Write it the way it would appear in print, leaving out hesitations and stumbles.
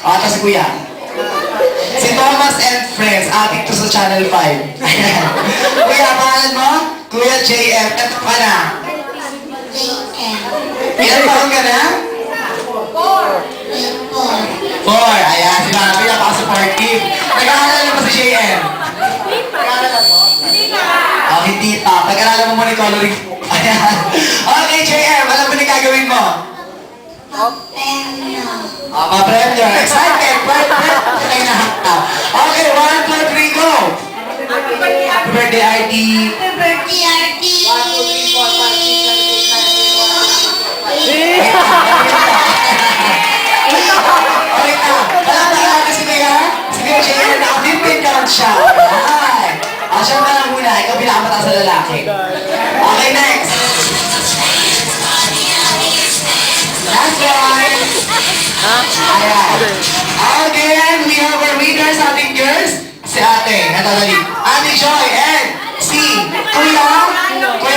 Ata si Kuya. Si Thomas and Friends, ating to sa Channel 5. Ayan. Kuya, pangalan mo? Kuya JM. Ito ka na. Ilan taon ka na? 4. Ayan, si Mami, napaka-supportive. Nag-aaral na ba si JM? Nag-aaral mo? Oh, hindi pa. Pag-aralan mo muna yung coloring. Ayan. Okay, JM, alam mo na yung gagawin mo? Papremyo. Excited. Okay, 1, 2, 3, go! Happy birthday, RT. Okay na. Palapakalan ka si Kuya. Si Kuya JM, naka-15 count siya. Ayan. Siya ka lang muna. Ikaw pinakamataas sa lalaki. Okay, next. Last one. Ayan. Again, we have our winners, ating girls. Si ate, ito dali. Ate Joy and si Kuya